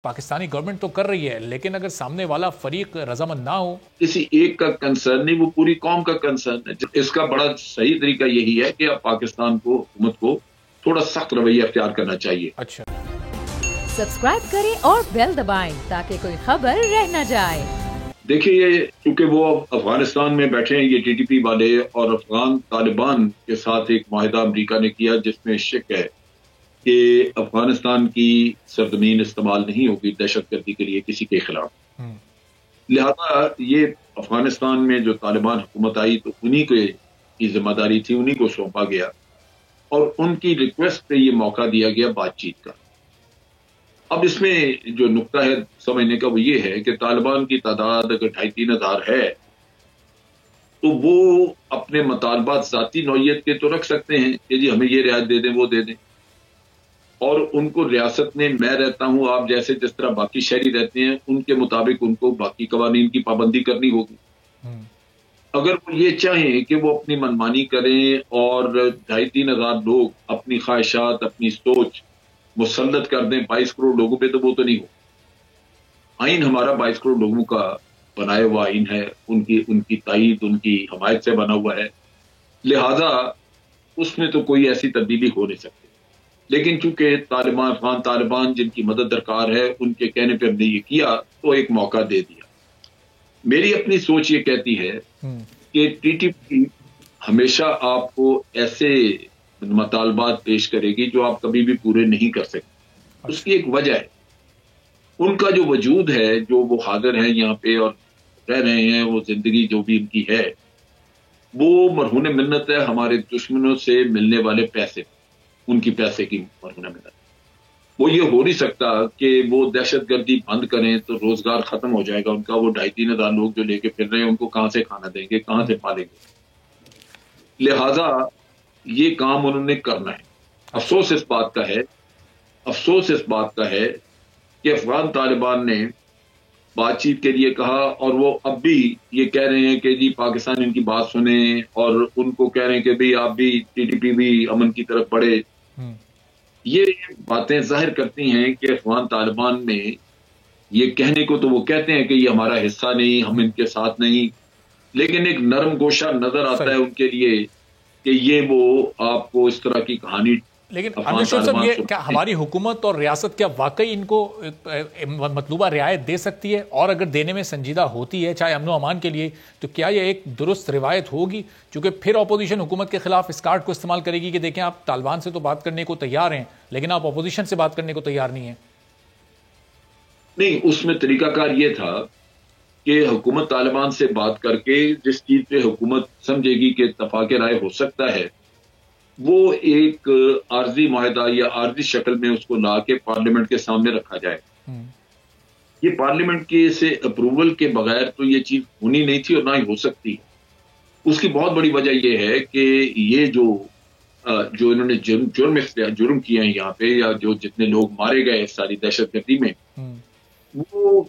Pakistani government تو کر رہی ہے، لیکن اگر سامنے والا فریق رضامند نہ ہو، کسی ایک کا کنسرن نہیں، وہ پوری قوم کا کنسرن ہے. اس کا بڑا صحیح طریقہ یہی ہے کہ اب پاکستان کو حکومت کو تھوڑا سخت رویہ اختیار کرنا چاہیے. اچھا، سبسکرائب کریں اور بیل دبائیں تاکہ کوئی خبر رہ نہ جائے. دیکھیے، یہ چونکہ وہ افغانستان میں بیٹھے ہیں، یہ ٹی ٹی پی والے، اور افغان طالبان کے ساتھ ایک معاہدہ امریکہ نے کیا جس میں شک ہے کہ افغانستان کی سرزمین استعمال نہیں ہوگی دہشت گردی کے لیے کسی کے خلاف. لہذا یہ افغانستان میں جو طالبان حکومت آئی تو انہی کی ذمہ داری تھی، انہی کو سونپا گیا، اور ان کی ریکویسٹ پہ یہ موقع دیا گیا بات چیت کا. اب اس میں جو نقطہ ہے سمجھنے کا وہ یہ ہے کہ طالبان کی تعداد اگر 2,500-3,000 ہے تو وہ اپنے مطالبات ذاتی نوعیت کے تو رکھ سکتے ہیں کہ جی ہمیں یہ رعایت دے دیں، وہ دے دیں، اور ان کو ریاست میں میں رہتا ہوں، آپ جیسے جس طرح باقی شہری رہتے ہیں ان کے مطابق ان کو باقی قوانین کی پابندی کرنی ہوگی. اگر وہ یہ چاہیں کہ وہ اپنی منمانی کریں اور 2,500-3,000 لوگ اپنی خواہشات، اپنی سوچ مسلط کر دیں 22 کروڑ لوگوں پہ، تو وہ تو نہیں ہو. آئین ہمارا 22 کروڑ لوگوں کا بنایا ہوا آئین ہے، ان کی تائید، ان کی حمایت سے بنا ہوا ہے، لہذا اس میں تو کوئی ایسی تبدیلی ہو نہیں سکتی. لیکن چونکہ افغان طالبان جن کی مدد درکار ہے، ان کے کہنے پہ ہم نے یہ کیا تو ایک موقع دے دیا. میری اپنی سوچ یہ کہتی ہے کہ ٹی ٹی پی ہمیشہ آپ کو ایسے مطالبات پیش کرے گی جو آپ کبھی بھی پورے نہیں کر سکتے. اس کی ایک وجہ ہے، ان کا جو وجود ہے، جو وہ حاضر ہیں یہاں پہ اور رہ رہے ہیں، وہ زندگی جو بھی ان کی ہے وہ مرہون منت ہے ہمارے دشمنوں سے ملنے والے پیسے، ان کی پیسے کی مرہون منت. وہ یہ ہو نہیں سکتا کہ وہ دہشت گردی بند کریں تو روزگار ختم ہو جائے گا ان کا. وہ 2,500-3,000 لوگ جو لے کے پھر رہے ہیں ان کو کہاں سے کھانا دیں گے، کہاں سے پالیں گے؟ لہذا یہ کام انہوں نے کرنا ہے. افسوس اس بات کا ہے کہ افغان طالبان نے بات چیت کے لیے کہا، اور وہ اب بھی یہ کہہ رہے ہیں کہ جی پاکستان ان کی بات سنیں، اور ان کو کہہ رہے ہیں کہ بھی آپ بھی ٹی ٹی پی بھی امن کی طرف بڑھے. یہ باتیں ظاہر کرتی ہیں کہ افغان طالبان میں یہ کہنے کو تو وہ کہتے ہیں کہ یہ ہمارا حصہ نہیں، ہم ان کے ساتھ نہیں، لیکن ایک نرم گوشہ نظر آتا ہے ان کے لیے کہ یہ وہ آپ کو اس طرح کی کہانی. لیکن عبدالشکور صاحب، یہ کیا ہماری حکومت اور ریاست کیا واقعی ان کو مطلوبہ رعایت دے سکتی ہے؟ اور اگر دینے میں سنجیدہ ہوتی ہے چاہے امن و امان کے لیے، تو کیا یہ ایک درست روایت ہوگی؟ چونکہ پھر اپوزیشن حکومت کے خلاف اس کارڈ کو استعمال کرے گی کہ دیکھیں آپ طالبان سے تو بات کرنے کو تیار ہیں لیکن آپ اپوزیشن سے بات کرنے کو تیار نہیں ہیں. نہیں، اس میں طریقہ کار یہ تھا کہ حکومت طالبان سے بات کر کے جس چیز پہ حکومت سمجھے گی کہ اتفاق رائے ہو سکتا ہے، وہ ایک عارضی معاہدہ یا عارضی شکل میں اس کو لا کے پارلیمنٹ کے سامنے رکھا جائے. یہ پارلیمنٹ کے سے اپروول کے بغیر تو یہ چیز ہونی نہیں تھی اور نہ ہی ہو سکتی. اس کی بہت بڑی وجہ یہ ہے کہ یہ جو انہوں نے جرم کیے ہیں یہاں پہ، یا جو جتنے لوگ مارے گئے ساری دہشت گردی میں، وہ